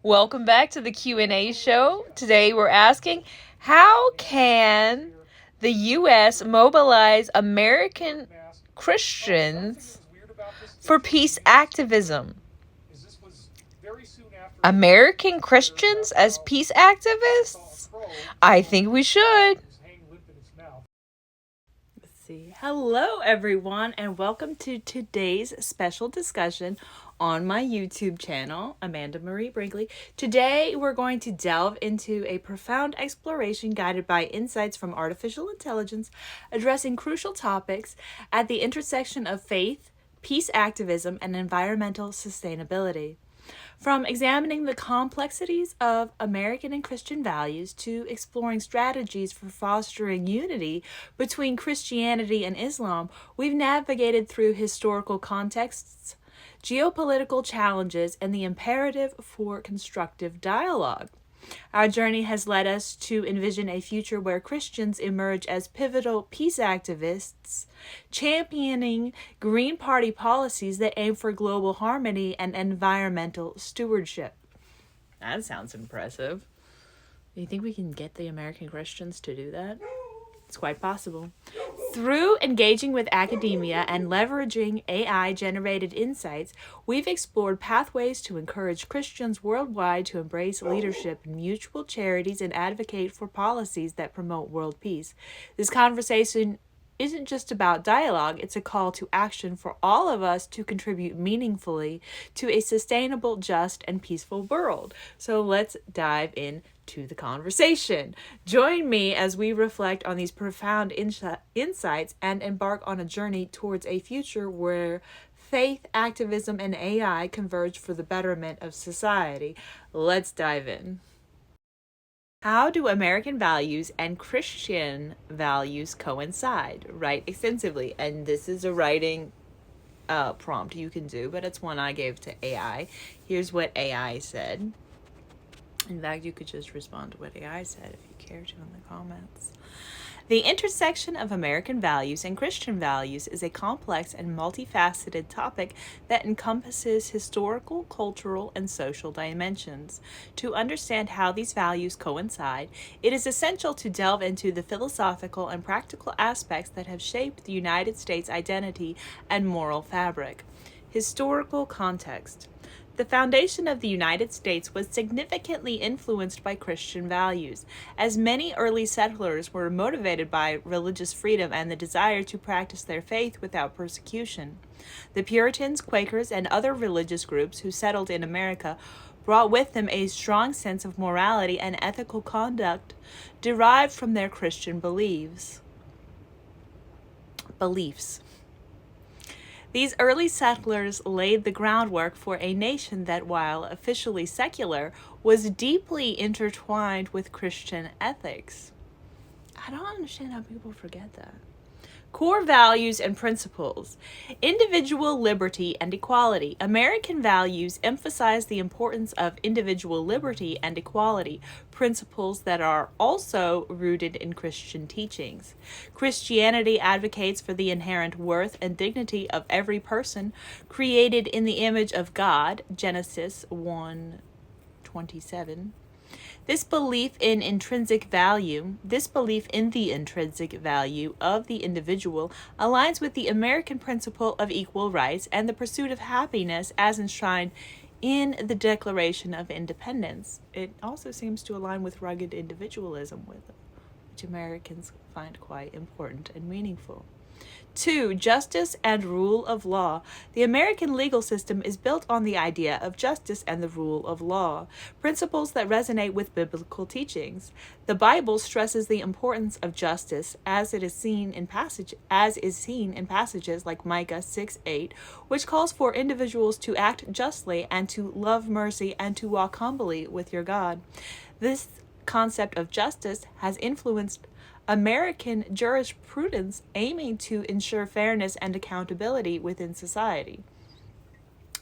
Welcome back to the Q&A show. Today we're asking, how can the U.S. mobilize American Christians for peace activism? American Christians as peace activists? I think we should. Hello, everyone, and welcome to today's special discussion on my YouTube channel, Amanda Marie Brinkley. Today, we're going to delve into a profound exploration guided by insights from artificial intelligence, addressing crucial topics at the intersection of faith, peace activism, and environmental sustainability. From examining the complexities of American and Christian values to exploring strategies for fostering unity between Christianity and Islam, we've navigated through historical contexts, geopolitical challenges, and the imperative for constructive dialogue. Our journey has led us to envision a future where Christians emerge as pivotal peace activists, championing Green Party policies that aim for global harmony and environmental stewardship. That sounds impressive. Do you think we can get the American Christians to do that? It's quite possible. Through engaging with academia and leveraging AI-generated insights, we've explored pathways to encourage Christians worldwide to embrace leadership in mutual charities and advocate for policies that promote world peace. This conversation isn't just about dialogue, it's a call to action for all of us to contribute meaningfully to a sustainable, just, and peaceful world. So let's dive into the conversation. Join me as we reflect on these profound insights and embark on a journey towards a future where faith, activism, and AI converge for the betterment of society. Let's dive in. How do American values and Christian values coincide? Write extensively. And this is a writing prompt you can do, but it's one I gave to AI. Here's what AI said. In fact, you could just respond to what AI said if you care to in the comments. The intersection of American values and Christian values is a complex and multifaceted topic that encompasses historical, cultural, and social dimensions. To understand how these values coincide, it is essential to delve into the philosophical and practical aspects that have shaped the United States' identity and moral fabric. Historical context. The foundation of the United States was significantly influenced by Christian values, as many early settlers were motivated by religious freedom and the desire to practice their faith without persecution. The Puritans, Quakers, and other religious groups who settled in America brought with them a strong sense of morality and ethical conduct derived from their Christian beliefs. These early settlers laid the groundwork for a nation that, while officially secular, was deeply intertwined with Christian ethics. I don't understand how people forget that. Core values and principles. Individual liberty and equality. American values emphasize the importance of individual liberty and equality, principles that are also rooted in Christian teachings. Christianity advocates for the inherent worth and dignity of every person created in the image of God, Genesis 1:27. This belief in the intrinsic value of the individual aligns with the American principle of equal rights and the pursuit of happiness as enshrined in the Declaration of Independence. It also seems to align with rugged individualism, which Americans find quite important and meaningful. 2. Justice and rule of law. The American legal system is built on the idea of justice and the rule of law, principles that resonate with biblical teachings. The Bible stresses the importance of justice as is seen in passages like Micah 6:8, which calls for individuals to act justly and to love mercy and to walk humbly with your God. This concept of justice has influenced American jurisprudence, aiming to ensure fairness and accountability within society.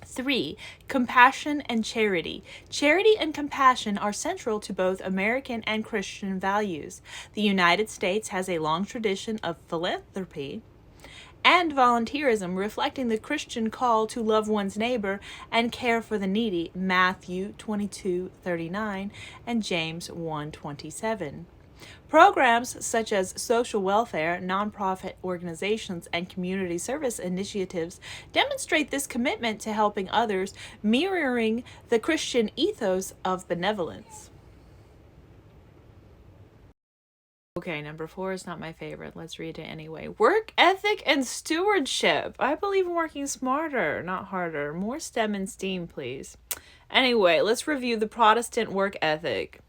3. Compassion and charity. Charity and compassion are central to both American and Christian values. The United States has a long tradition of philanthropy, and volunteerism, reflecting the Christian call to love one's neighbor and care for the needy, Matthew 22:39 and James 1:27. Programs such as social welfare, nonprofit organizations, and community service initiatives demonstrate this commitment to helping others, mirroring the Christian ethos of benevolence. Okay, number 4 is not my favorite. Let's read it anyway. Work ethic and stewardship. I believe in working smarter, not harder. More STEM and STEAM, please. Anyway, let's review the Protestant work ethic.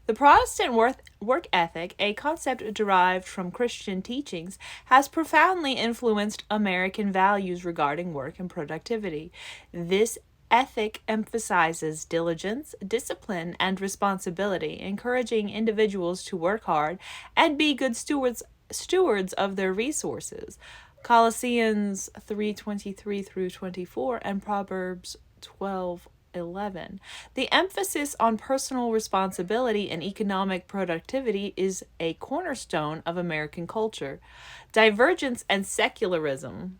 The Protestant work ethic, a concept derived from Christian teachings, has profoundly influenced American values regarding work and productivity. This ethic emphasizes diligence, discipline, and responsibility, encouraging individuals to work hard and be good stewards of their resources. Colossians 3:23 through 24 and Proverbs 12:11. The emphasis on personal responsibility and economic productivity is a cornerstone of American culture. Divergence and secularism.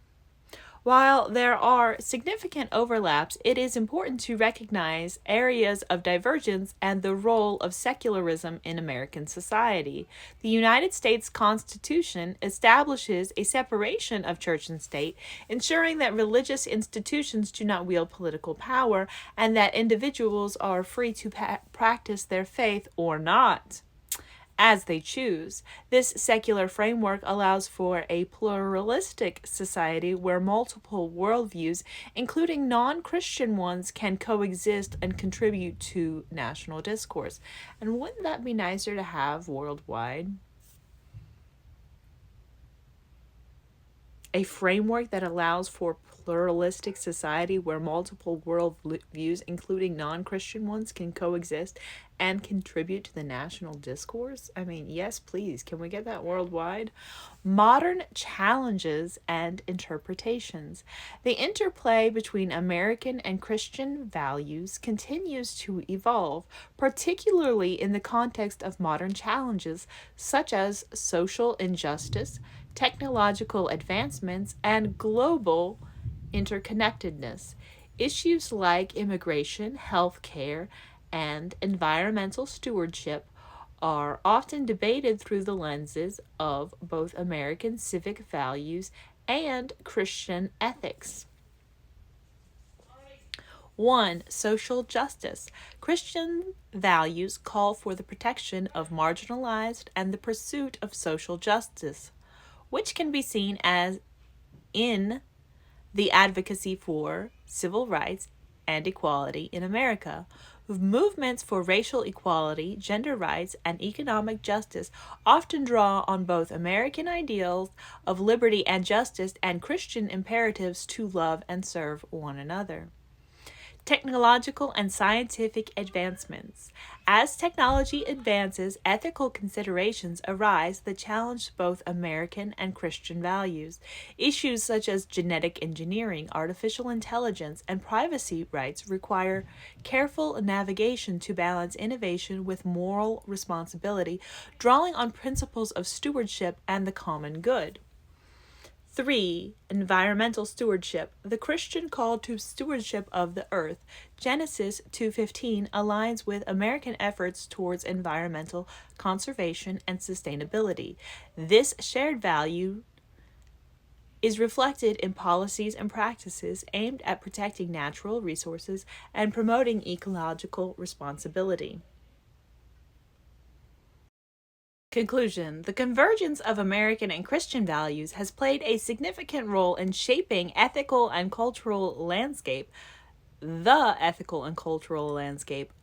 While there are significant overlaps, it is important to recognize areas of divergence and the role of secularism in American society. The United States Constitution establishes a separation of church and state, ensuring that religious institutions do not wield political power and that individuals are free to practice their faith or not as they choose. This secular framework allows for a pluralistic society where multiple worldviews, including non-Christian ones, can coexist and contribute to national discourse. And wouldn't that be nicer to have worldwide? A framework that allows for pluralistic society where multiple worldviews, including non-Christian ones, can coexist and contribute to the national discourse? I mean, yes, please. Can we get that worldwide? Modern challenges and interpretations. The interplay between American and Christian values continues to evolve, particularly in the context of modern challenges such as social injustice, technological advancements, and global interconnectedness. Issues like immigration, healthcare, and environmental stewardship are often debated through the lenses of both American civic values and Christian ethics. 1. Social justice. Christian values call for the protection of marginalized and the pursuit of social justice, which can be seen as in the advocacy for civil rights and equality in America. Movements for racial equality, gender rights, and economic justice often draw on both American ideals of liberty and justice and Christian imperatives to love and serve one another. Technological and scientific advancements. As technology advances, ethical considerations arise that challenge both American and Christian values. Issues such as genetic engineering, artificial intelligence, and privacy rights require careful navigation to balance innovation with moral responsibility, drawing on principles of stewardship and the common good. 3. Environmental stewardship. The Christian call to stewardship of the earth, Genesis 2:15, aligns with American efforts towards environmental conservation and sustainability. This shared value is reflected in policies and practices aimed at protecting natural resources and promoting ecological responsibility. Conclusion. The convergence of American and Christian values has played a significant role in shaping the ethical and cultural landscape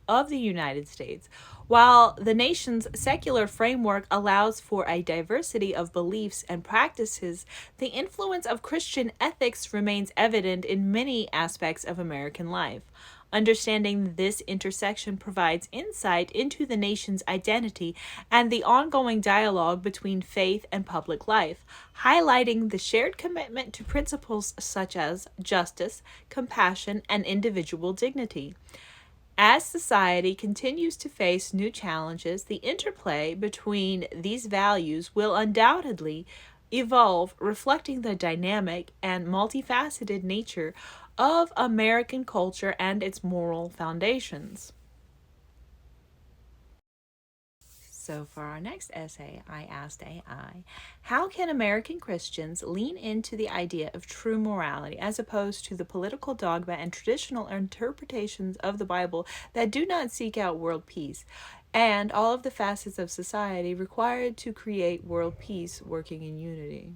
of the United States. While the nation's secular framework allows for a diversity of beliefs and practices, the influence of Christian ethics remains evident in many aspects of American life. Understanding this intersection provides insight into the nation's identity and the ongoing dialogue between faith and public life, highlighting the shared commitment to principles such as justice, compassion, and individual dignity. As society continues to face new challenges, the interplay between these values will undoubtedly evolve, reflecting the dynamic and multifaceted nature of American culture and its moral foundations. So, for our next essay, I asked AI, how can American Christians lean into the idea of true morality as opposed to the political dogma and traditional interpretations of the Bible that do not seek out world peace and all of the facets of society required to create world peace working in unity?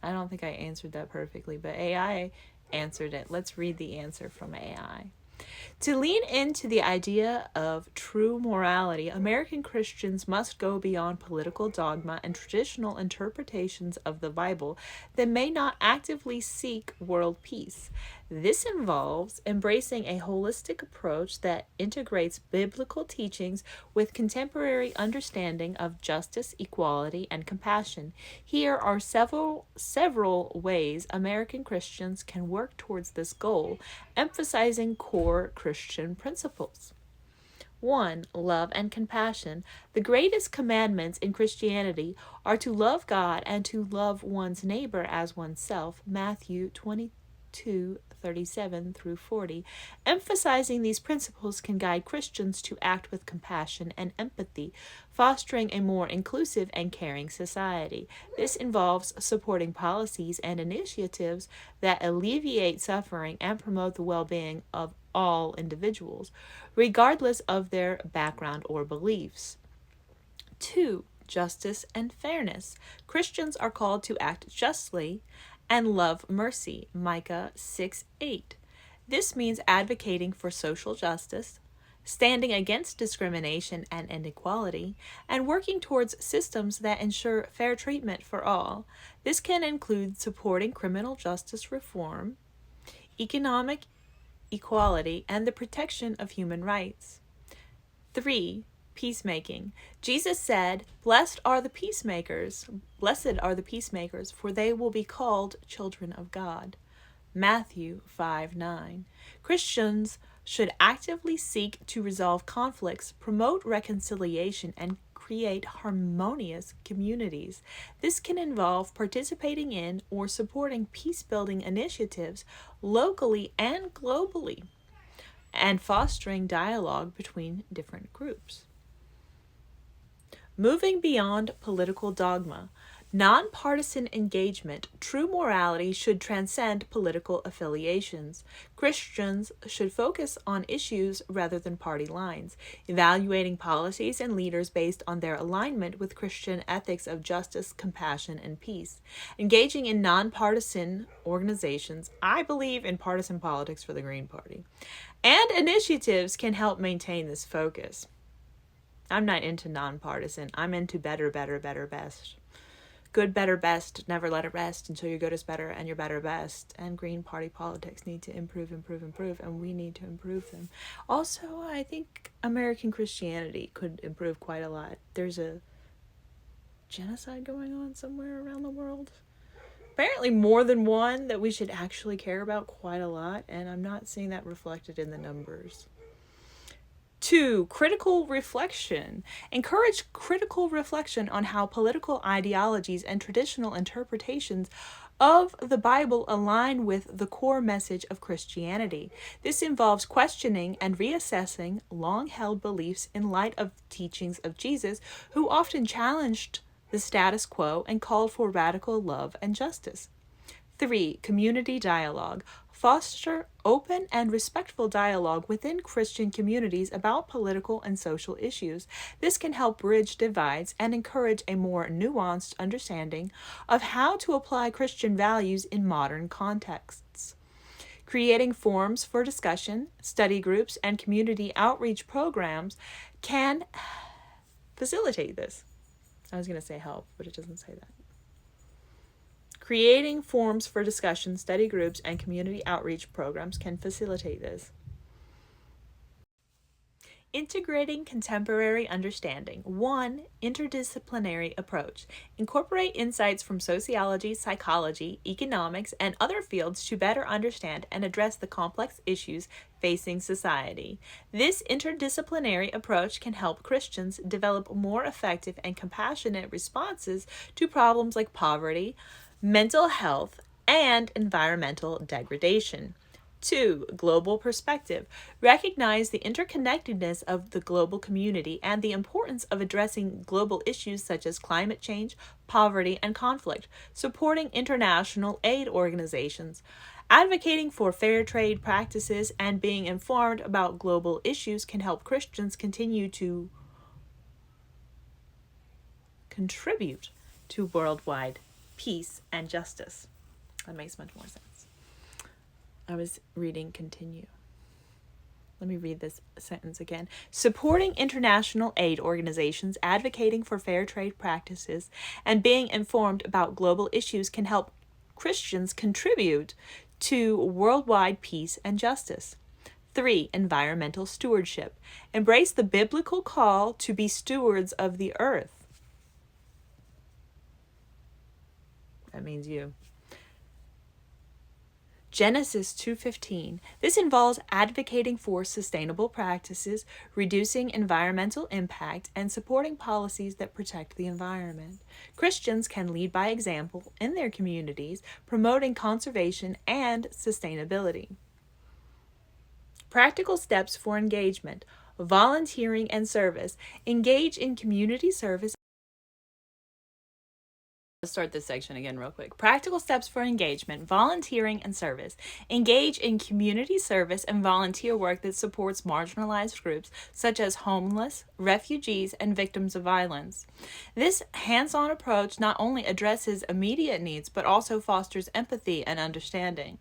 I don't think I answered that perfectly, but AI answered it. Let's read the answer from AI. To lean into the idea of true morality, American Christians must go beyond political dogma and traditional interpretations of the Bible that may not actively seek world peace. This involves embracing a holistic approach that integrates biblical teachings with contemporary understanding of justice, equality, and compassion. Here are several ways American Christians can work towards this goal, emphasizing core Christian principles. 1. Love and compassion. The greatest commandments in Christianity are to love God and to love one's neighbor as oneself. Matthew 22:37 through 40. Emphasizing these principles can guide Christians to act with compassion and empathy, fostering a more inclusive and caring society. This involves supporting policies and initiatives that alleviate suffering and promote the well-being of all individuals, regardless of their background or beliefs. 2. Justice and fairness. Christians are called to act justly and love mercy. Micah 6:8. This means advocating for social justice, standing against discrimination and inequality, and working towards systems that ensure fair treatment for all. This can include supporting criminal justice reform, economic equality, and the protection of human rights. 3. Peacemaking. Jesus said, Blessed are the peacemakers, for they will be called children of God. Matthew 5:9. Christians should actively seek to resolve conflicts, promote reconciliation, and create harmonious communities. This can involve participating in or supporting peace-building initiatives locally and globally, and fostering dialogue between different groups. Moving beyond political dogma. Nonpartisan engagement. True morality should transcend political affiliations. Christians should focus on issues rather than party lines, evaluating policies and leaders based on their alignment with Christian ethics of justice, compassion, and peace. Engaging in nonpartisan organizations. I believe in partisan politics for the Green Party, and initiatives can help maintain this focus. I'm not into nonpartisan. I'm into better, best. Good, better, best. Never let it rest until your good is better and your better best. And Green Party politics need to improve, and we need to improve them. Also, I think American Christianity could improve quite a lot. There's a genocide going on somewhere around the world. Apparently more than one that we should actually care about quite a lot, and I'm not seeing that reflected in the numbers. 2. Critical reflection. Encourage critical reflection on how political ideologies and traditional interpretations of the Bible align with the core message of Christianity. This involves questioning and reassessing long-held beliefs in light of teachings of Jesus, who often challenged the status quo and called for radical love and justice. 3. Community dialogue. Foster open and respectful dialogue within Christian communities about political and social issues. This can help bridge divides and encourage a more nuanced understanding of how to apply Christian values in modern contexts. Creating forums for discussion, study groups, and community outreach programs can facilitate this. I was going to say help, but it doesn't say that. Creating forums for discussion, study groups, and community outreach programs can facilitate this. Integrating contemporary understanding. 1. Interdisciplinary approach. Incorporate insights from sociology, psychology, economics, and other fields to better understand and address the complex issues facing society. This interdisciplinary approach can help Christians develop more effective and compassionate responses to problems like poverty, mental health, and environmental degradation. 2. Global perspective. Recognize the interconnectedness of the global community and the importance of addressing global issues such as climate change, poverty, and conflict, supporting international aid organizations. Advocating for fair trade practices and being informed about global issues can help Christians continue to contribute to worldwide peace and justice. That makes much more sense. I was reading continue. Let me read this sentence again. Supporting international aid organizations, advocating for fair trade practices, and being informed about global issues can help Christians contribute to worldwide peace and justice. 3. Environmental stewardship. Embrace the biblical call to be stewards of the earth. That means you. Genesis 2:15. This involves advocating for sustainable practices, reducing environmental impact, and supporting policies that protect the environment. Christians can lead by example in their communities, promoting conservation and sustainability. Practical steps for engagement. Volunteering and service. Engage in community service. Let's start this section again real quick. Practical steps for engagement, volunteering, and service. Engage in community service and volunteer work that supports marginalized groups such as homeless, refugees, and victims of violence. This hands-on approach not only addresses immediate needs, but also fosters empathy and understanding.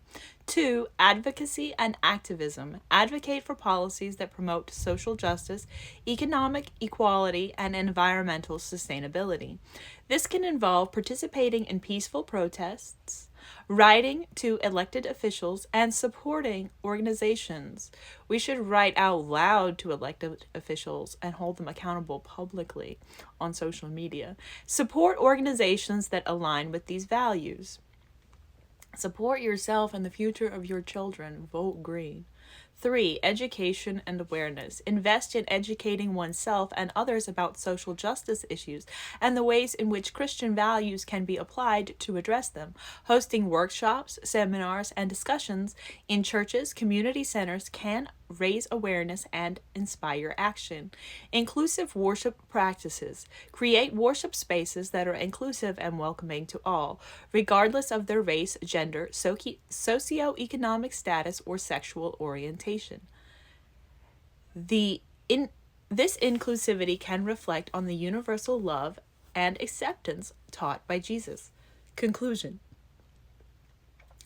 2. Advocacy and activism. Advocate for policies that promote social justice, economic equality, and environmental sustainability. This can involve participating in peaceful protests, writing to elected officials, and supporting organizations. We should write out loud to elected officials and hold them accountable publicly on social media. Support organizations that align with these values. Support yourself and the future of your children. Vote green. 3. Education and awareness. Invest in educating oneself and others about social justice issues and the ways in which Christian values can be applied to address them. Hosting workshops, seminars, and discussions in churches, community centers can raise awareness and inspire action. Inclusive worship practices. Create worship spaces that are inclusive and welcoming to all, regardless of their race, gender, socioeconomic status, or sexual orientation. This inclusivity can reflect on the universal love and acceptance taught by Jesus. Conclusion.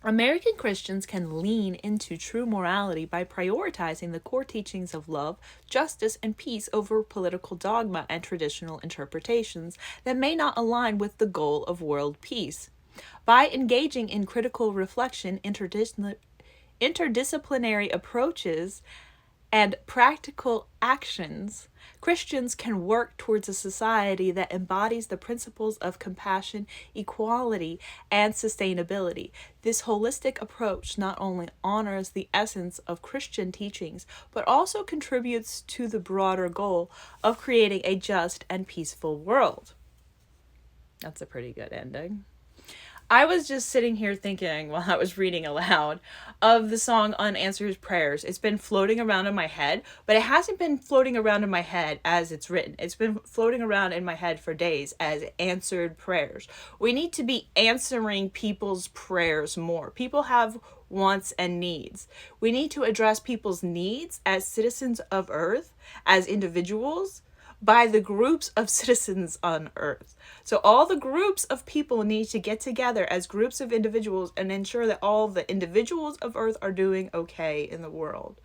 American Christians can lean into true morality by prioritizing the core teachings of love, justice, and peace over political dogma and traditional interpretations that may not align with the goal of world peace. By engaging in critical reflection, interdisciplinary approaches, and practical actions, Christians can work towards a society that embodies the principles of compassion, equality, and sustainability. This holistic approach not only honors the essence of Christian teachings, but also contributes to the broader goal of creating a just and peaceful world. That's a pretty good ending. I was just sitting here thinking while I was reading aloud of the song Unanswered Prayers. It's been floating around in my head, but it hasn't been floating around in my head as it's written. It's been floating around in my head for days as answered prayers. We need to be answering people's prayers more. People have wants and needs. We need to address people's needs as citizens of Earth, as individuals, by the groups of citizens on Earth. So all the groups of people need to get together as groups of individuals and ensure that all the individuals of Earth are doing okay in the world.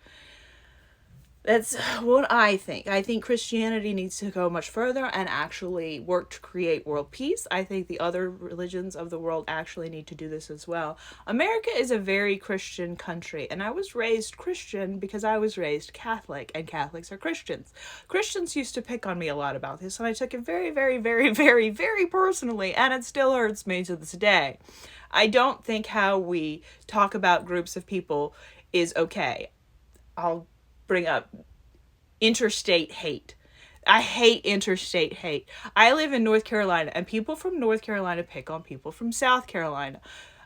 That's what I think. I think Christianity needs to go much further and actually work to create world peace. I think the other religions of the world actually need to do this as well. America is a very Christian country, and I was raised Christian because I was raised Catholic, and Catholics are Christians. Christians used to pick on me a lot about this, and I took it very, very, very, very, very personally, and it still hurts me to this day. I don't think how we talk about groups of people is okay. I'll bring up interstate hate. I hate interstate hate. I live in North Carolina, and people from North Carolina pick on people from South Carolina.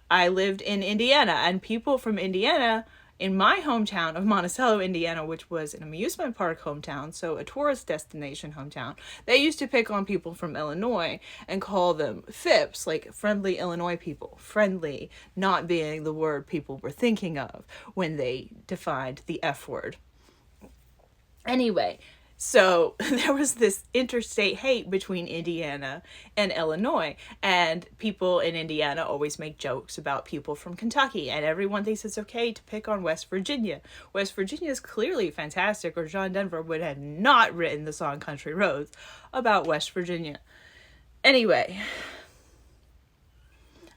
I lived in Indiana, and people from Indiana, in my hometown of Monticello, Indiana, which was an amusement park hometown, so a tourist destination hometown, they used to pick on people from Illinois and call them FIPS, like friendly Illinois people. Friendly not being the word people were thinking of when they defined the F word. Anyway, so there was this interstate hate between Indiana and Illinois, and people in Indiana always make jokes about people from Kentucky, and everyone thinks it's okay to pick on West Virginia. West Virginia is clearly fantastic, or John Denver would have not written the song Country Roads about West Virginia. Anyway,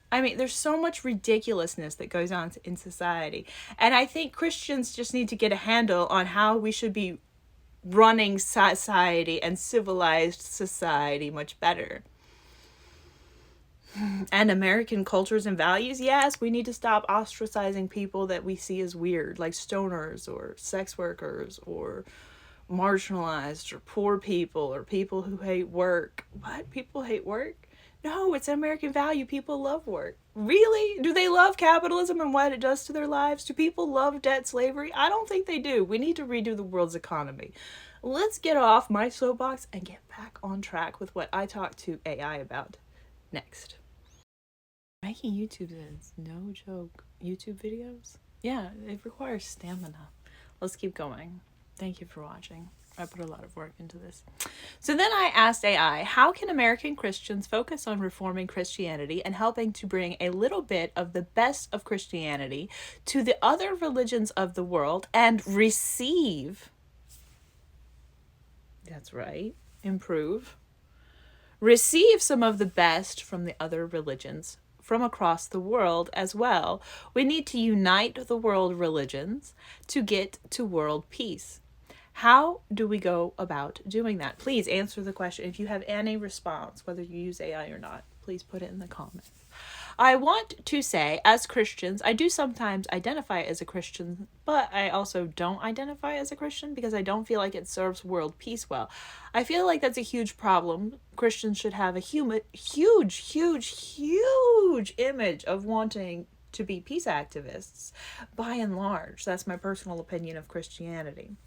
I mean, there's so much ridiculousness that goes on in society, and I think Christians just need to get a handle on how we should be running society and civilized society much better. And American cultures and values, yes, we need to stop ostracizing people that we see as weird, like stoners or sex workers or marginalized or poor people or people who hate work. What? People hate work? No, it's an American value. People love work. Really? Do they love capitalism and what it does to their lives? Do people love debt slavery? I don't think they do. We need to redo the world's economy. Let's get off my soapbox and get back on track with what I talked to AI about next. Making YouTube is no joke. YouTube videos? Yeah, it requires stamina. Let's keep going. Thank you for watching. I put a lot of work into this. So then I asked AI, how can American Christians focus on reforming Christianity and helping to bring a little bit of the best of Christianity to the other religions of the world and receive, that's right, improve, receive some of the best from the other religions from across the world as well? We need to unite the world religions to get to world peace. How do we go about doing that? Please answer the question. If you have any response, whether you use AI or not, please put it in the comments. I want to say, as Christians, I do sometimes identify as a Christian, but I also don't identify as a Christian because I don't feel like it serves world peace well. I feel like that's a huge problem. Christians should have a huge image of wanting to be peace activists, by and large. That's my personal opinion of Christianity.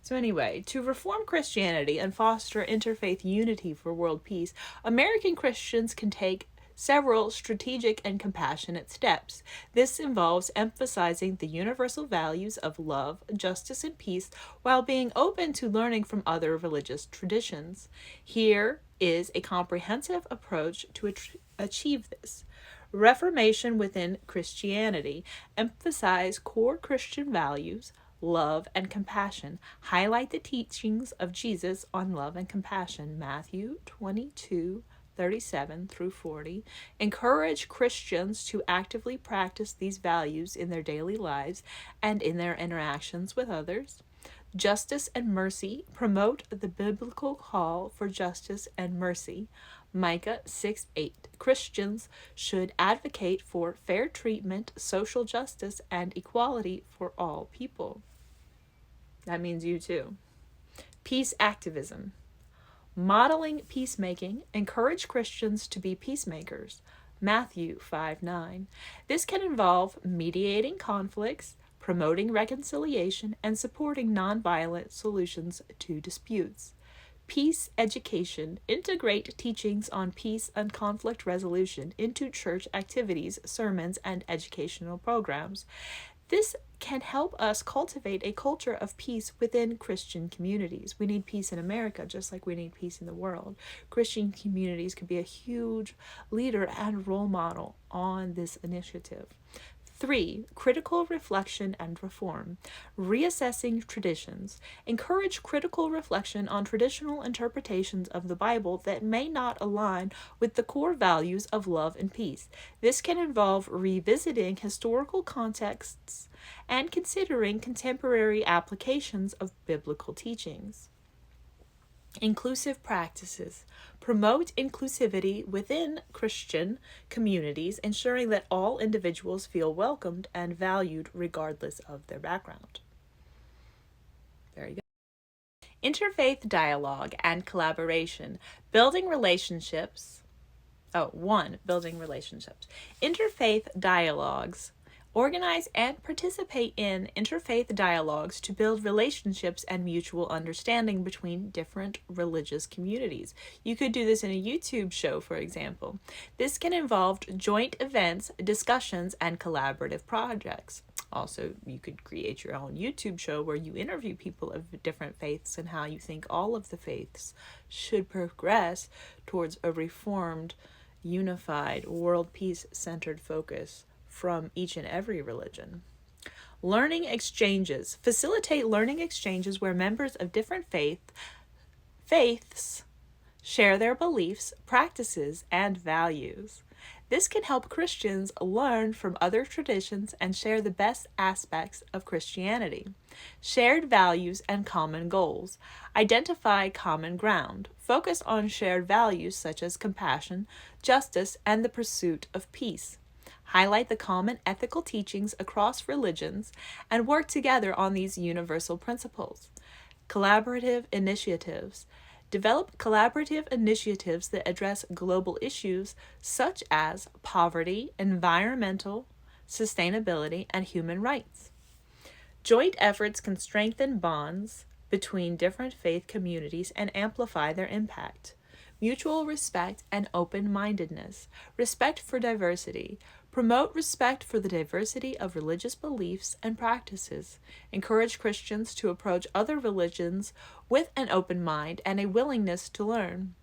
So anyway, to reform Christianity and foster interfaith unity for world peace, American Christians can take several strategic and compassionate steps. This involves emphasizing the universal values of love, justice, and peace while being open to learning from other religious traditions. Here is a comprehensive approach to achieve this. Reformation within Christianity. Emphasize core Christian values, love and compassion. Highlight the teachings of Jesus on love and compassion. Matthew 22:37 through 40. Encourage Christians to actively practice these values in their daily lives and in their interactions with others. Justice and mercy. Promote the biblical call for justice and mercy. Micah 6:8. Christians should advocate for fair treatment, social justice, and equality for all people. That means you too. Peace activism. Modeling peacemaking. Encourage Christians to be peacemakers. Matthew 5:9. This can involve mediating conflicts, promoting reconciliation, and supporting nonviolent solutions to disputes. Peace education. Integrate teachings on peace and conflict resolution into church activities, sermons, and educational programs. This can help us cultivate a culture of peace within Christian communities. We need peace in America just like we need peace in the world. Christian communities could be a huge leader and role model on this initiative. 3. Critical reflection and reform. Reassessing traditions. Encourage critical reflection on traditional interpretations of the Bible that may not align with the core values of love and peace. This can involve revisiting historical contexts and considering contemporary applications of biblical teachings. Inclusive practices. Promote inclusivity within Christian communities, ensuring that all individuals feel welcomed and valued regardless of their background. Very good. Interfaith dialogue and collaboration. Building relationships. Building relationships. Interfaith dialogues. Organize and participate in interfaith dialogues to build relationships and mutual understanding between different religious communities. You could do this in a YouTube show, for example. This can involve joint events, discussions, and collaborative projects. Also, you could create your own YouTube show where you interview people of different faiths and how you think all of the faiths should progress towards a reformed, unified, world peace-centered focus from each and every religion. Learning exchanges. Facilitate learning exchanges where members of different faiths share their beliefs, practices, and values. This can help Christians learn from other traditions and share the best aspects of Christianity. Shared values and common goals. Identify common ground. Focus on shared values such as compassion, justice, and the pursuit of peace. Highlight the common ethical teachings across religions and work together on these universal principles. Collaborative initiatives. Develop collaborative initiatives that address global issues such as poverty, environmental sustainability, and human rights. Joint efforts can strengthen bonds between different faith communities and amplify their impact. Mutual respect and open-mindedness. Respect for diversity. Promote respect for the diversity of religious beliefs and practices. Encourage Christians to approach other religions with an open mind and a willingness to learn.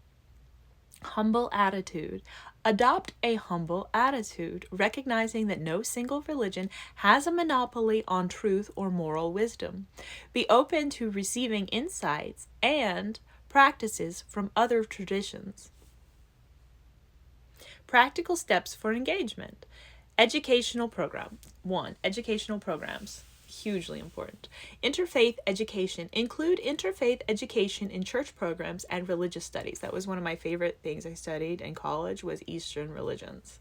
Humble attitude. Adopt a humble attitude, recognizing that no single religion has a monopoly on truth or moral wisdom. Be open to receiving insights and practices from other traditions. Practical steps for engagement. Educational program. 1. Educational programs. Hugely important. Interfaith education. Include interfaith education in church programs and religious studies. That was one of my favorite things I studied in college was Eastern religions.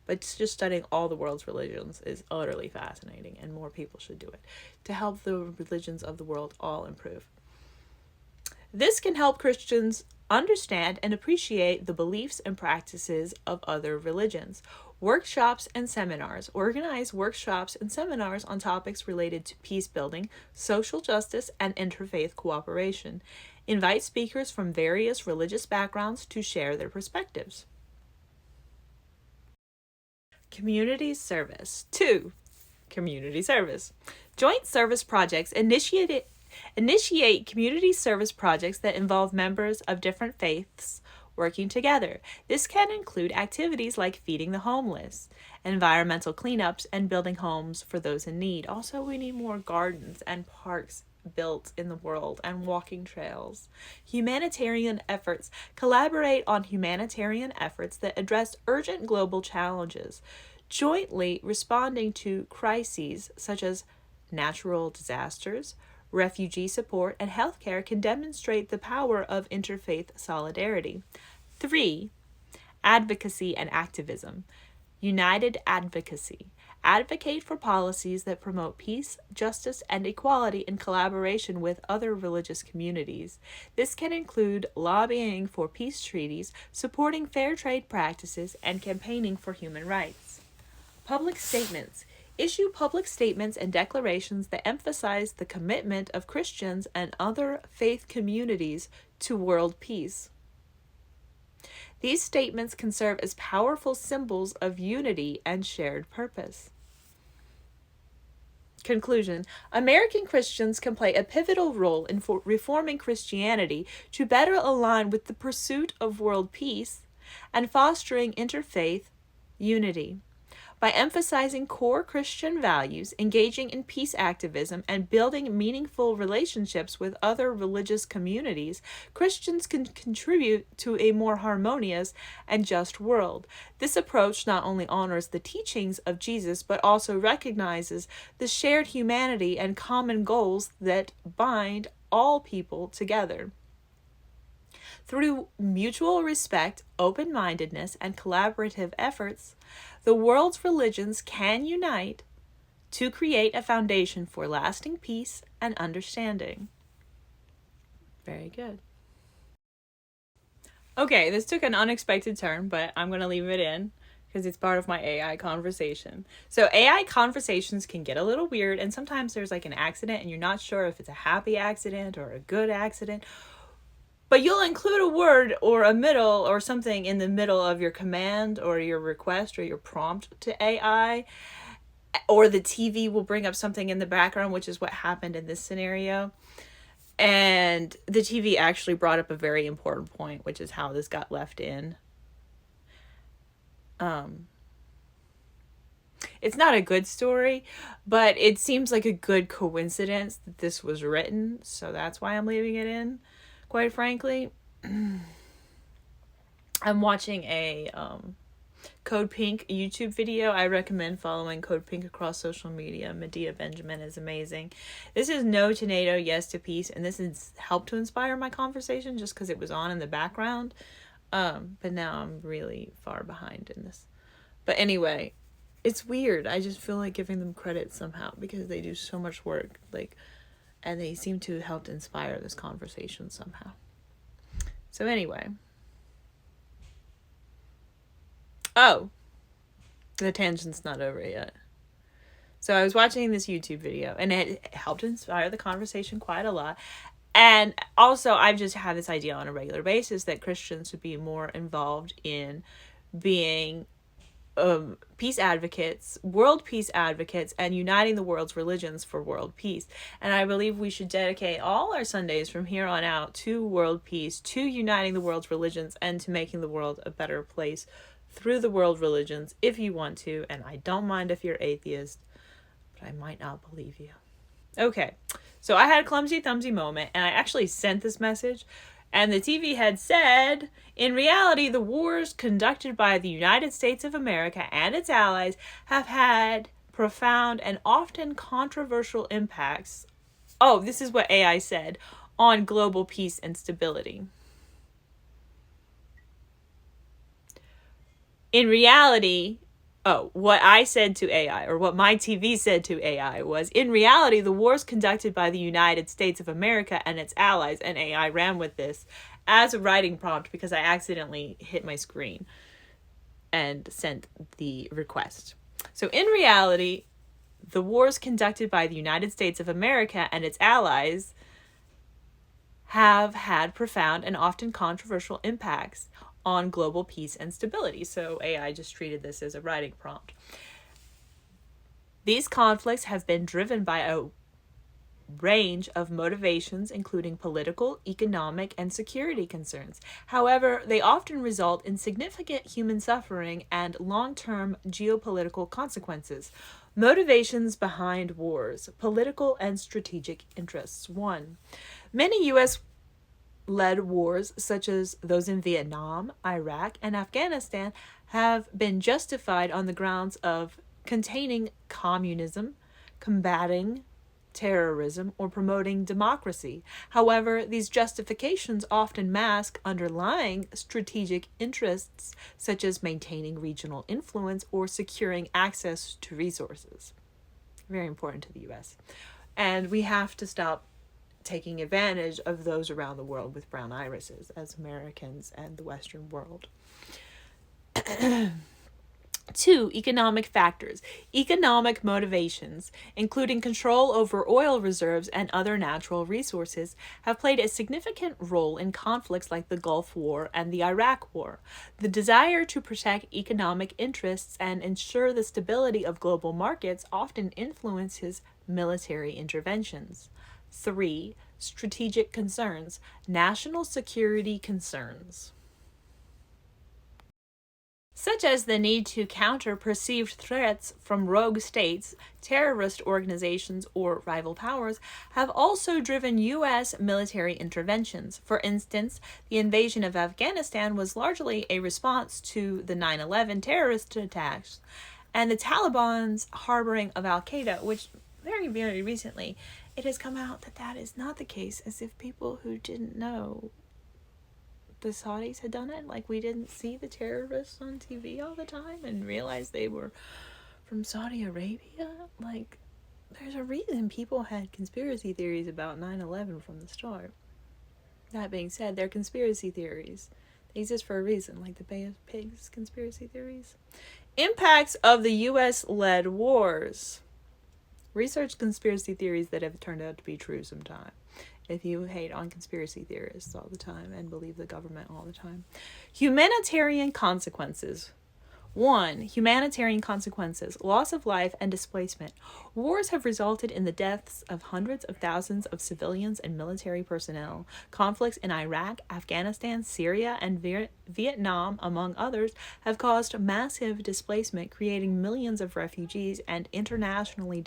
But just studying all the world's religions is utterly fascinating, and more people should do it to help the religions of the world all improve. This can help Christians understand and appreciate the beliefs and practices of other religions. Workshops and seminars. Organize workshops and seminars on topics related to peace building, social justice, and interfaith cooperation. Invite speakers from various religious backgrounds to share their perspectives. Community service. 2. Community service. Joint service projects. Initiate community service projects that involve members of different faiths working together. This can include activities like feeding the homeless, environmental cleanups, and building homes for those in need. Also, we need more gardens and parks built in the world and walking trails. Humanitarian efforts. Collaborate on humanitarian efforts that address urgent global challenges, jointly responding to crises such as natural disasters, refugee support, and healthcare can demonstrate the power of interfaith solidarity. 3. Advocacy and activism. United advocacy. Advocate for policies that promote peace, justice, and equality in collaboration with other religious communities. This can include lobbying for peace treaties, supporting fair trade practices, and campaigning for human rights. Public statements. Issue public statements and declarations that emphasize the commitment of Christians and other faith communities to world peace. These statements can serve as powerful symbols of unity and shared purpose. Conclusion. American Christians can play a pivotal role in reforming Christianity to better align with the pursuit of world peace and fostering interfaith unity. By emphasizing core Christian values, engaging in peace activism, and building meaningful relationships with other religious communities, Christians can contribute to a more harmonious and just world. This approach not only honors the teachings of Jesus, but also recognizes the shared humanity and common goals that bind all people together. Through mutual respect, open mindedness, and collaborative efforts, the world's religions can unite to create a foundation for lasting peace and understanding. Very good. Okay, this took an unexpected turn, but I'm going to leave it in because it's part of my AI conversation. So AI conversations can get a little weird, and sometimes there's like an accident and you're not sure if it's a happy accident or a good accident. But you'll include a word or a middle or something in the middle of your command or your request or your prompt to AI. Or the TV will bring up something in the background, which is what happened in this scenario. And the TV actually brought up a very important point, which is how this got left in. It's not a good story, but it seems like a good coincidence that this was written. So that's why I'm leaving it in. Quite frankly, I'm watching a Code Pink YouTube video. I recommend following Code Pink across social media. Medea Benjamin is amazing. This is No to NATO, Yes to Peace, and this has helped to inspire my conversation just because it was on in the background. But now I'm really far behind in this. But anyway, it's weird. I just feel like giving them credit somehow because they do so much work. And they seem to help inspire this conversation somehow. So anyway. Oh, the tangent's not over yet. So I was watching this YouTube video, and it helped inspire the conversation quite a lot. And also, I've just had this idea on a regular basis that Christians should be more involved in being peace advocates, world peace advocates, and uniting the world's religions for world peace. And I believe we should dedicate all our Sundays from here on out to world peace, to uniting the world's religions, and to making the world a better place through the world religions if you want to. And I don't mind if you're atheist, but I might not believe you. Okay, so I had a clumsy thumbsy moment, and I actually sent this message. And the TV had said, in reality, the wars conducted by the United States of America and its allies have had profound and often controversial impacts. Oh, this is what AI said on global peace and stability. In reality, what I said to AI, or what my TV said to AI was, in reality, the wars conducted by the United States of America and its allies, and AI ran with this as a writing prompt because I accidentally hit my screen and sent the request. So in reality, the wars conducted by the United States of America and its allies have had profound and often controversial impacts on global peace and stability. So AI just treated this as a writing prompt. These conflicts have been driven by a range of motivations, including political, economic, and security concerns. However, they often result in significant human suffering and long-term geopolitical consequences. Motivations behind wars, political and strategic interests. 1. Many U.S. led wars, such as those in Vietnam, Iraq, and Afghanistan, have been justified on the grounds of containing communism, combating terrorism, or promoting democracy. However, these justifications often mask underlying strategic interests, such as maintaining regional influence or securing access to resources. Very important to the U.S. And we have to stop taking advantage of those around the world with brown irises as Americans and the Western world. 2. Economic factors. Economic motivations, including control over oil reserves and other natural resources, have played a significant role in conflicts like the Gulf War and the Iraq War. The desire to protect economic interests and ensure the stability of global markets often influences military interventions. 3. Strategic concerns. National security concerns. such as the need to counter perceived threats from rogue states, terrorist organizations, or rival powers, have also driven U.S. military interventions. For instance, the invasion of Afghanistan was largely a response to the 9/11 terrorist attacks and the Taliban's harboring of Al Qaeda, which very, very recently it has come out that that is not the case, as if people who didn't know the Saudis had done it. Like, we didn't see the terrorists on TV all the time and realize they were from Saudi Arabia. Like, there's a reason people had conspiracy theories about 9/11 from the start. That being said, they're conspiracy theories. They exist for a reason, like the Bay of Pigs conspiracy theories. Impacts of the U.S.-led wars. Research conspiracy theories that have turned out to be true sometime. If you hate on conspiracy theorists all the time and believe the government all the time. Humanitarian consequences. 1. Humanitarian consequences. Loss of life and displacement. Wars have resulted in the deaths of hundreds of thousands of civilians and military personnel. Conflicts in Iraq, Afghanistan, Syria, and Vietnam, among others, have caused massive displacement, creating millions of refugees and internationally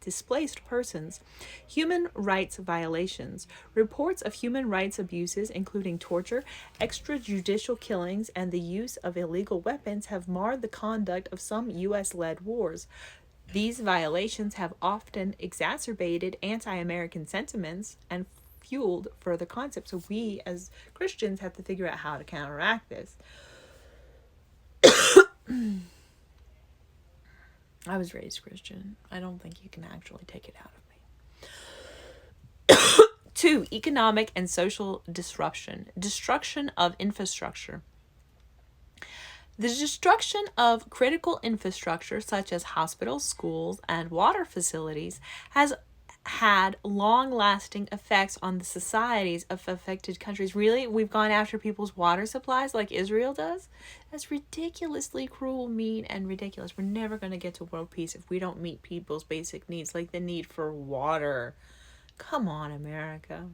displaced persons. Human rights violations. Reports of human rights abuses, including torture, extrajudicial killings, and the use of illegal weapons, have marred the conduct of some U.S.-led wars. These violations have often exacerbated anti-American sentiments and fueled further concepts. So we, as Christians, have to figure out how to counteract this. I was raised Christian. I don't think you can actually take it out of me. 2. Economic and social disruption. Destruction of infrastructure. The destruction of critical infrastructure, such as hospitals, schools, and water facilities, has had long-lasting effects on the societies of affected countries. Really? We've gone after people's water supplies like Israel does? That's ridiculously cruel, mean, and ridiculous. We're never going to get to world peace if we don't meet people's basic needs, like the need for water. Come on, America.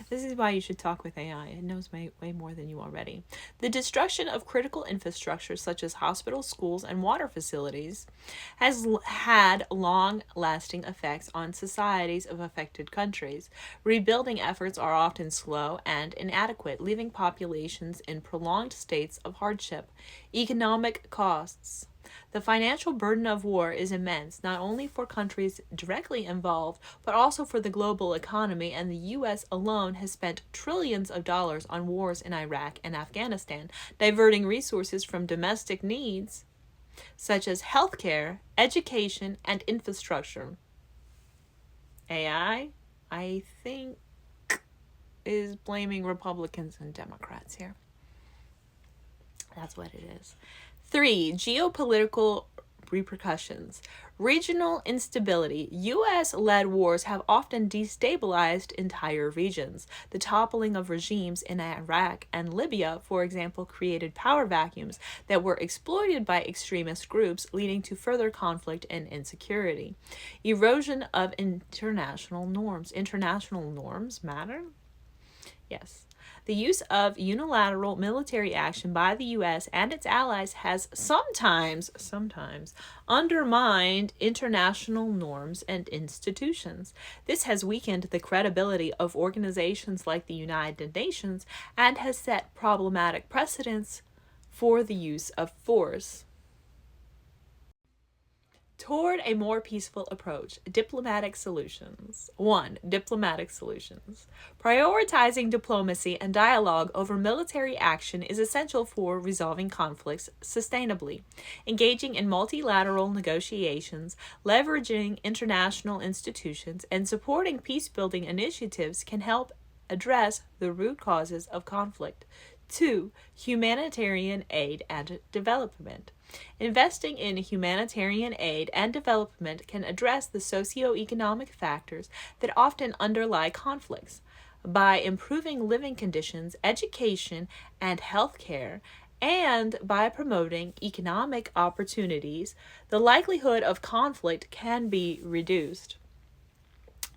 This is why you should talk with AI. It knows way more than you already. The destruction of critical infrastructure, such as hospitals, schools, and water facilities, has had long-lasting effects on societies of affected countries. Rebuilding efforts are often slow and inadequate, leaving populations in prolonged states of hardship. Economic costs. The financial burden of war is immense, not only for countries directly involved, but also for the global economy, and the U.S. alone has spent trillions of dollars on wars in Iraq and Afghanistan, diverting resources from domestic needs, such as healthcare, education, and infrastructure. AI, I think, is blaming Republicans and Democrats here. That's what it is. 3. Geopolitical repercussions. Regional instability. U.S.-led wars have often destabilized entire regions. The toppling of regimes in Iraq and Libya, for example, created power vacuums that were exploited by extremist groups, leading to further conflict and insecurity. Erosion of international norms. International norms matter? Yes. The use of unilateral military action by the U.S. and its allies has sometimes undermined international norms and institutions. This has weakened the credibility of organizations like the United Nations and has set problematic precedents for the use of force. Toward a more peaceful approach, diplomatic solutions. 1. Diplomatic solutions. Prioritizing diplomacy and dialogue over military action is essential for resolving conflicts sustainably. Engaging in multilateral negotiations, leveraging international institutions, and supporting peace-building initiatives can help address the root causes of conflict. 2. Humanitarian aid and development. Investing in humanitarian aid and development can address the socioeconomic factors that often underlie conflicts. By improving living conditions, education, and health care, and by promoting economic opportunities, the likelihood of conflict can be reduced.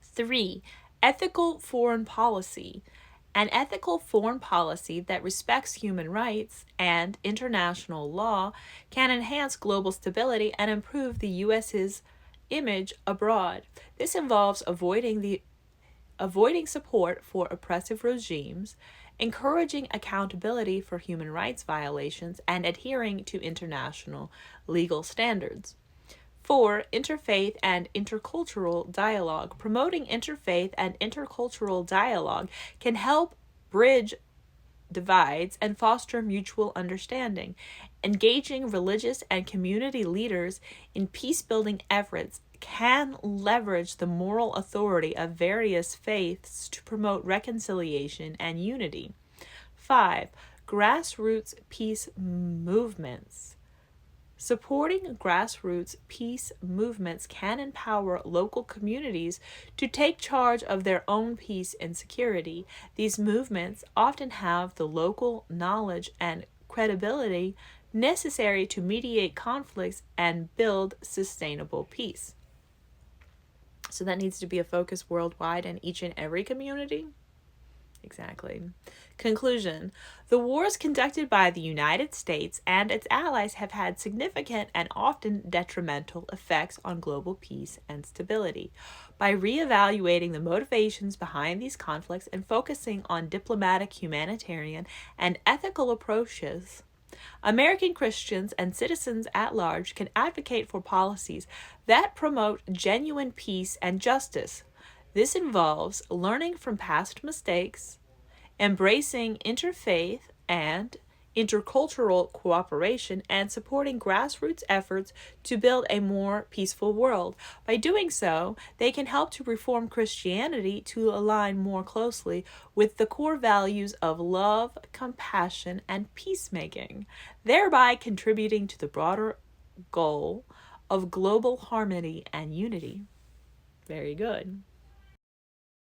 3. Ethical foreign policy An ethical foreign policy that respects human rights and international law can enhance global stability and improve the U.S.'s image abroad. This involves avoiding support for oppressive regimes, encouraging accountability for human rights violations, and adhering to international legal standards. 4. Interfaith and intercultural dialogue. Promoting interfaith and intercultural dialogue can help bridge divides and foster mutual understanding. Engaging religious and community leaders in peace-building efforts can leverage the moral authority of various faiths to promote reconciliation and unity. 5. Grassroots peace movements. Supporting grassroots peace movements can empower local communities to take charge of their own peace and security. These movements often have the local knowledge and credibility necessary to mediate conflicts and build sustainable peace. So that needs to be a focus worldwide in each and every community. Exactly. Conclusion. The wars conducted by the United States and its allies have had significant and often detrimental effects on global peace and stability. By reevaluating the motivations behind these conflicts and focusing on diplomatic, humanitarian, and ethical approaches, American Christians and citizens at large can advocate for policies that promote genuine peace and justice. This involves learning from past mistakes, embracing interfaith and intercultural cooperation, and supporting grassroots efforts to build a more peaceful world. By doing so, they can help to reform Christianity to align more closely with the core values of love, compassion, and peacemaking, thereby contributing to the broader goal of global harmony and unity. Very good.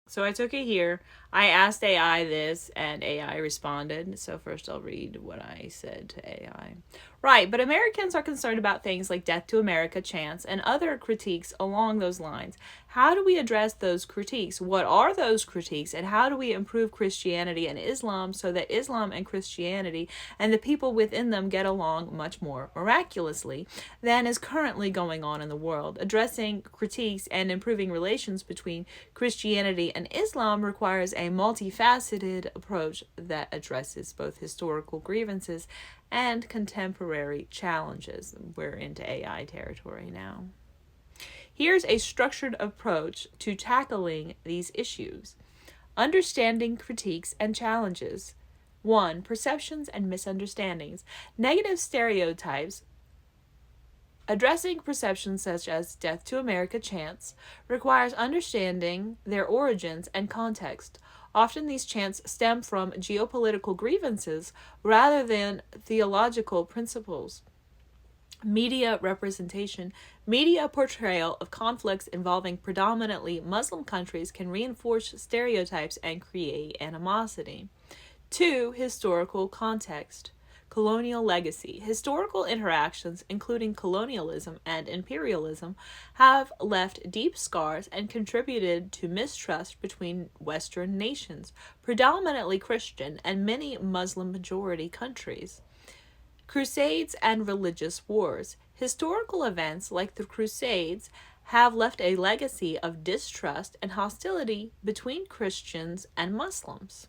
So I took it here. I asked AI this, and AI responded. So first I'll read what I said to AI. Right, but Americans are concerned about things like Death to America chants and other critiques along those lines. How do we address those critiques? What are those critiques, and how do we improve Christianity and Islam so that Islam and Christianity and the people within them get along much more miraculously than is currently going on in the world? Addressing critiques and improving relations between Christianity and Islam requires a multifaceted approach that addresses both historical grievances and contemporary challenges. We're into AI territory now. Here's a structured approach to tackling these issues. Understanding critiques and challenges. 1. Perceptions and misunderstandings. Negative stereotypes. Addressing perceptions such as Death to America chants requires understanding their origins and context. Often these chants stem from geopolitical grievances rather than theological principles. Media representation. Media portrayal of conflicts involving predominantly Muslim countries can reinforce stereotypes and create animosity. 2. Historical context. Colonial legacy. Historical interactions, including colonialism and imperialism, have left deep scars and contributed to mistrust between Western nations, predominantly Christian, and many Muslim-majority countries. Crusades and religious wars. Historical events like the Crusades have left a legacy of distrust and hostility between Christians and Muslims.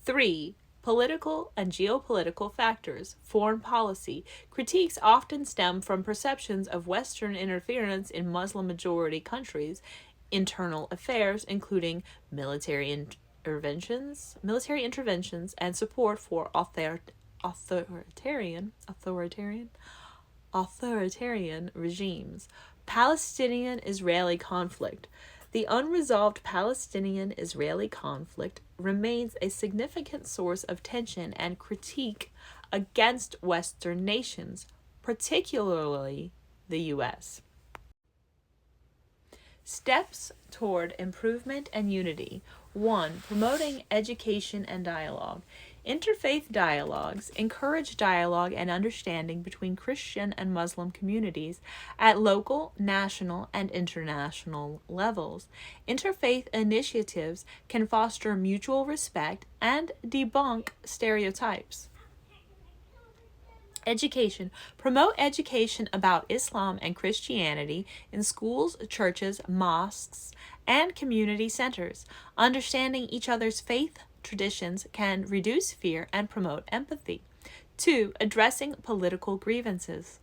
3. Political and geopolitical factors. Foreign policy. Critiques often stem from perceptions of Western interference in Muslim-majority countries' internal affairs, including military interventions, and support for authoritarian regimes. Palestinian-Israeli conflict. The unresolved Palestinian-Israeli conflict remains a significant source of tension and critique against Western nations, particularly the U.S. Steps toward improvement and unity. 1. Promoting education and dialogue. Interfaith dialogues encourage dialogue and understanding between Christian and Muslim communities at local, national, and international levels. Interfaith initiatives can foster mutual respect and debunk stereotypes. Education. Promote education about Islam and Christianity in schools, churches, mosques, and community centers. Understanding each other's faith traditions can reduce fear and promote empathy. 2. Addressing political grievances.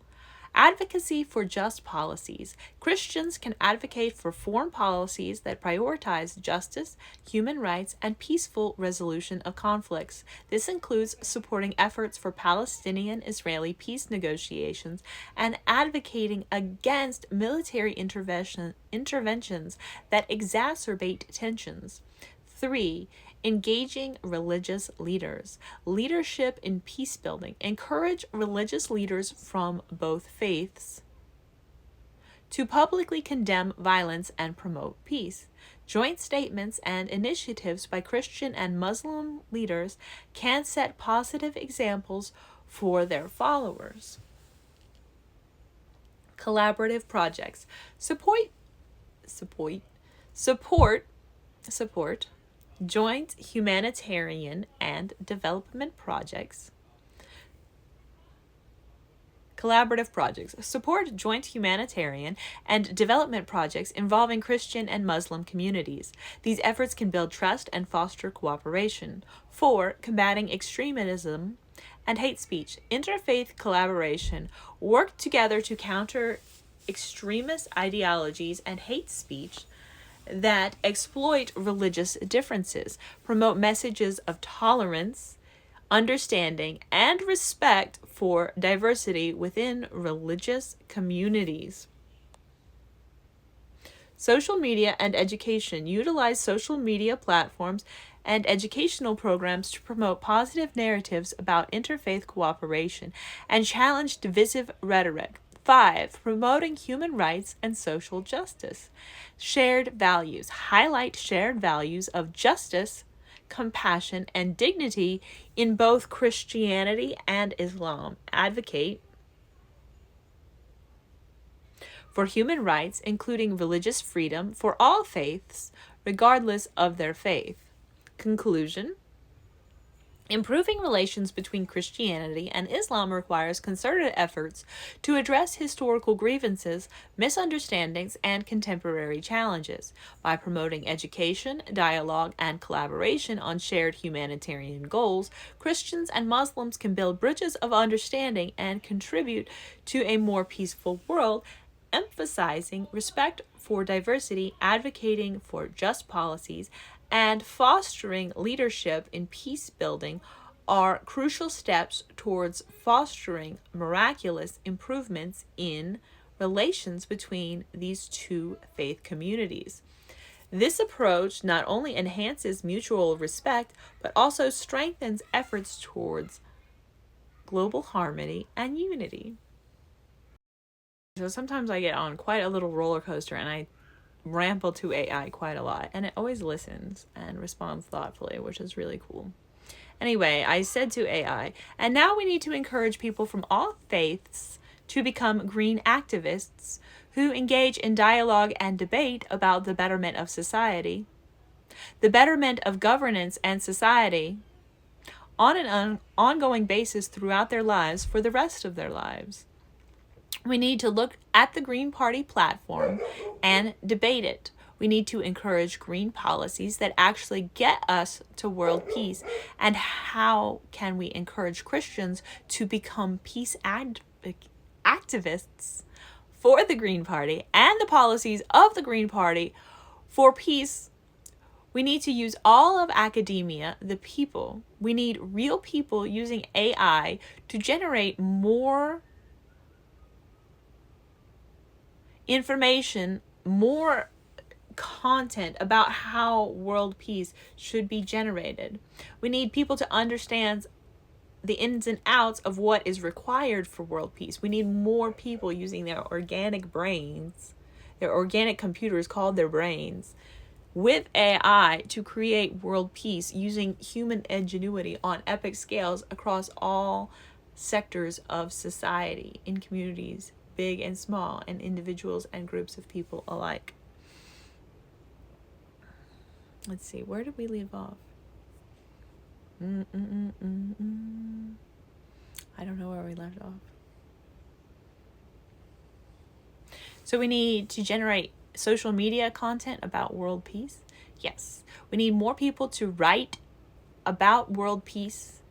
Advocacy for just policies. Christians can advocate for foreign policies that prioritize justice, human rights, and peaceful resolution of conflicts. This includes supporting efforts for Palestinian-Israeli peace negotiations and advocating against military interventions that exacerbate tensions. 3. Engaging religious leaders. Leadership in peace building. Encourage religious leaders from both faiths to publicly condemn violence and promote peace. Joint statements and initiatives by Christian and Muslim leaders can set positive examples for their followers. Collaborative projects. Support joint humanitarian and development projects. Collaborative projects. Support joint humanitarian and development projects involving Christian and Muslim communities. These efforts can build trust and foster cooperation. 4. Combating extremism and hate speech. Interfaith collaboration. Work together to counter extremist ideologies and hate speech that exploit religious differences, promote messages of tolerance, understanding, and respect for diversity within religious communities. Social media and education. Utilize social media platforms and educational programs to promote positive narratives about interfaith cooperation and challenge divisive rhetoric. 5. Promoting human rights and social justice. Shared values. Highlight shared values of justice, compassion, and dignity in both Christianity and Islam. Advocate for human rights, including religious freedom for all faiths, regardless of their faith. Conclusion. Improving relations between Christianity and Islam requires concerted efforts to address historical grievances, misunderstandings, and contemporary challenges. By promoting education, dialogue, and collaboration on shared humanitarian goals, Christians and Muslims can build bridges of understanding and contribute to a more peaceful world, emphasizing respect for diversity, advocating for just policies, and fostering leadership in peace building are crucial steps towards fostering miraculous improvements in relations between these two faith communities. This approach not only enhances mutual respect, but also strengthens efforts towards global harmony and unity. So sometimes I get on quite a little roller coaster and I ramble to AI quite a lot, and it always listens and responds thoughtfully, which is really cool. Anyway, I said to AI, and now we need to encourage people from all faiths to become green activists who engage in dialogue and debate about the betterment of society, the betterment of governance and society on an ongoing basis throughout their lives for the rest of their lives. We need to look at the Green Party platform and debate it. We need to encourage green policies that actually get us to world peace. And how can we encourage Christians to become peace activists for the Green Party and the policies of the Green Party for peace? We need to use all of academia, the people. We need real people using AI to generate more information, more content about how world peace should be generated. We need people to understand the ins and outs of what is required for world peace. We need more people using their organic brains, their organic computers called their brains, with AI to create world peace using human ingenuity on epic scales across all sectors of society, in communities, big and small, and individuals and groups of people alike. Let's see, where did we leave off? I don't know where we left off. So we need to generate social media content about world peace. Yes. We need more people to write about world peace,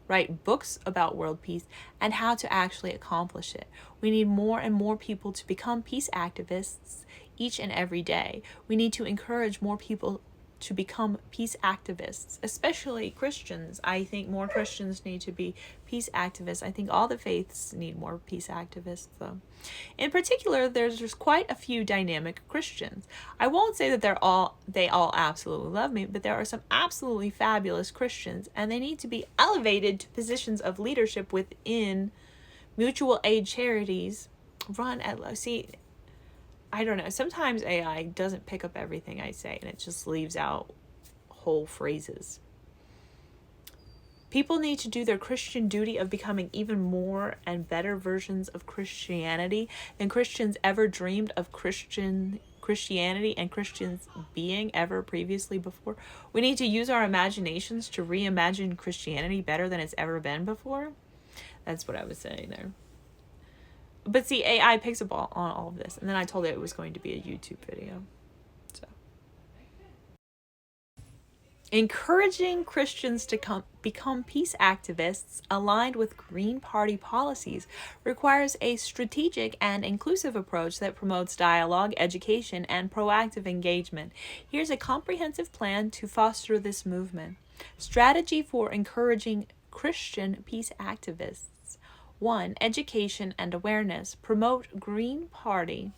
write books about world peace, and how to actually accomplish it. We need more and more people to become peace activists each and every day. We need to encourage more people to become peace activists, especially Christians. I think more Christians need to be peace activists. I think all the faiths need more peace activists, though. In particular, there's just quite a few dynamic Christians. I won't say that they all absolutely love me, but there are some absolutely fabulous Christians, and they need to be elevated to positions of leadership within mutual aid charities run at I don't know. Sometimes AI doesn't pick up everything I say, and it just leaves out whole phrases. People need to do their Christian duty of becoming even more and better versions of Christianity than Christians ever dreamed of Christianity and Christians being ever previously before. We need to use our imaginations to reimagine Christianity better than it's ever been before. That's what I was saying there. But see, AI picks up on all of this. And then I told it was going to be a YouTube video. So, encouraging Christians to become peace activists aligned with Green Party policies requires a strategic and inclusive approach that promotes dialogue, education, and proactive engagement. Here's a comprehensive plan to foster this movement. Strategy for encouraging Christian peace activists. 1. Education and awareness. Promote the Green Party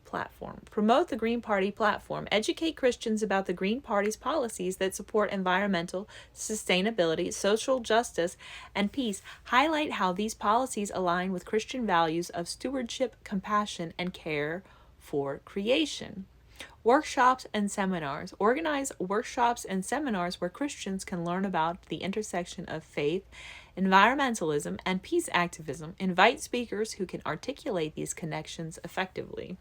platform. Educate Christians about the Green Party's policies that support environmental, sustainability, social justice, and peace. Highlight how these policies align with Christian values of stewardship, compassion, and care for creation. Workshops and seminars. Organize workshops and seminars where Christians can learn about the intersection of faith, environmentalism, and peace activism. Invite speakers who can articulate these connections effectively.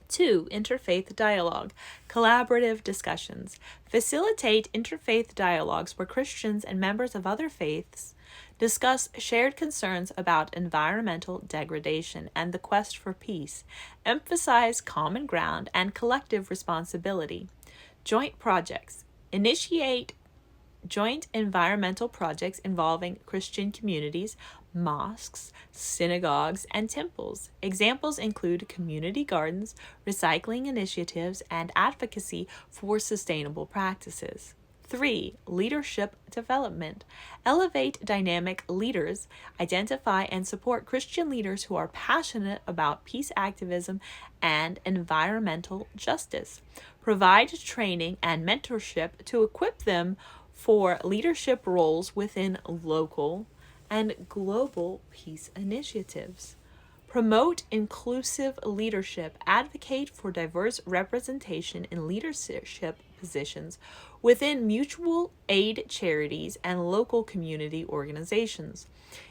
2. Interfaith dialogue. Collaborative discussions. Facilitate interfaith dialogues where Christians and members of other faiths discuss shared concerns about environmental degradation and the quest for peace. Emphasize common ground and collective responsibility. Joint projects. Initiate joint environmental projects involving Christian communities, mosques, synagogues, and temples. Examples include community gardens, recycling initiatives, and advocacy for sustainable practices. 3. Leadership development. Elevate dynamic leaders. Identify and support Christian leaders who are passionate about peace activism and environmental justice. Provide training and mentorship to equip them for leadership roles within local and global peace initiatives. Promote inclusive leadership. Advocate for diverse representation in leadership positions within mutual aid charities and local community organizations.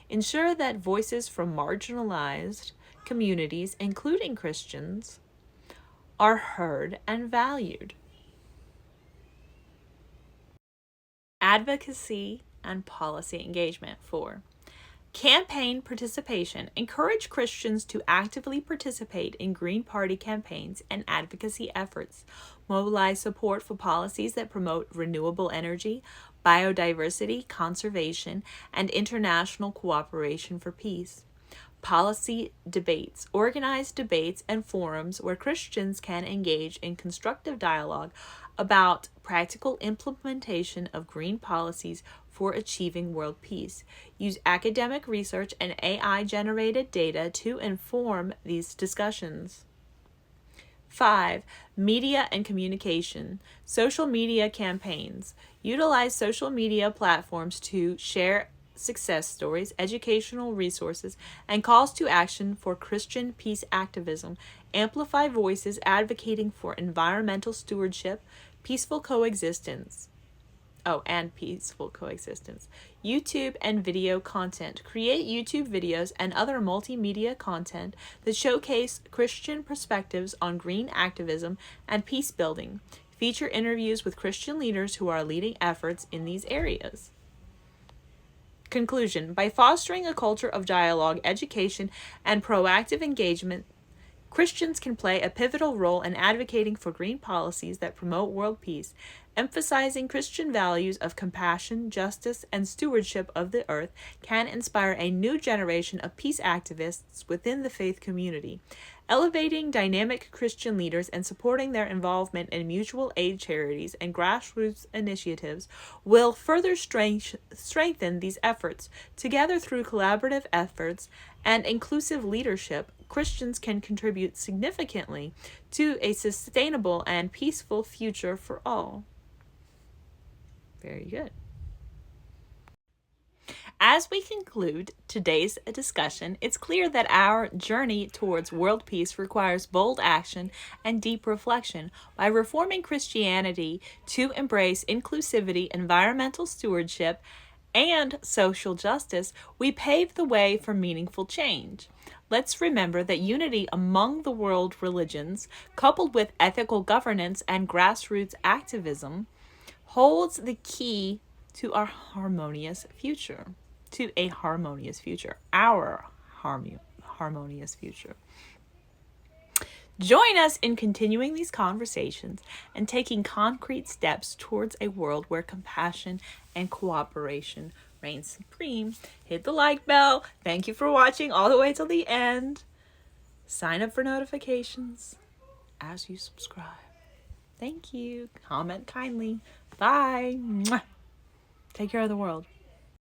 Ensure that voices from marginalized communities, including Christians, are heard and valued. Advocacy and policy engagement. 4. Campaign participation. Encourage Christians to actively participate in Green Party campaigns and advocacy efforts. Mobilize support for policies that promote renewable energy, biodiversity, conservation, and international cooperation for peace. Policy debates. Organize debates and forums where Christians can engage in constructive dialogue about practical implementation of green policies for achieving world peace. Use academic research and AI-generated data to inform these discussions. 5. Media and communication. Social media campaigns. Utilize social media platforms to share success stories, educational resources, and calls to action for Christian peace activism, amplify voices advocating for environmental stewardship, peaceful coexistence. And peaceful coexistence. YouTube and video content. Create YouTube videos and other multimedia content that showcase Christian perspectives on green activism and peace building. Feature interviews with Christian leaders who are leading efforts in these areas. Conclusion. By fostering a culture of dialogue, education, and proactive engagement, Christians can play a pivotal role in advocating for green policies that promote world peace, emphasizing Christian values of compassion, justice, and stewardship of the earth can inspire a new generation of peace activists within the faith community. Elevating dynamic Christian leaders and supporting their involvement in mutual aid charities and grassroots initiatives will further strengthen these efforts. Together, through collaborative efforts and inclusive leadership, Christians can contribute significantly to a sustainable and peaceful future for all. Very good. As we conclude today's discussion, it's clear that our journey towards world peace requires bold action and deep reflection. By reforming Christianity to embrace inclusivity, environmental stewardship, and social justice, we pave the way for meaningful change. Let's remember that unity among the world religions, coupled with ethical governance and grassroots activism, holds the key to our harmonious future. Our harmonious future. Join us in continuing these conversations and taking concrete steps towards a world where compassion and cooperation reign supreme. Hit the like bell. Thank you for watching all the way till the end. Sign up for notifications as you subscribe. Thank you. Comment kindly. Bye. Mwah. Take care of the world.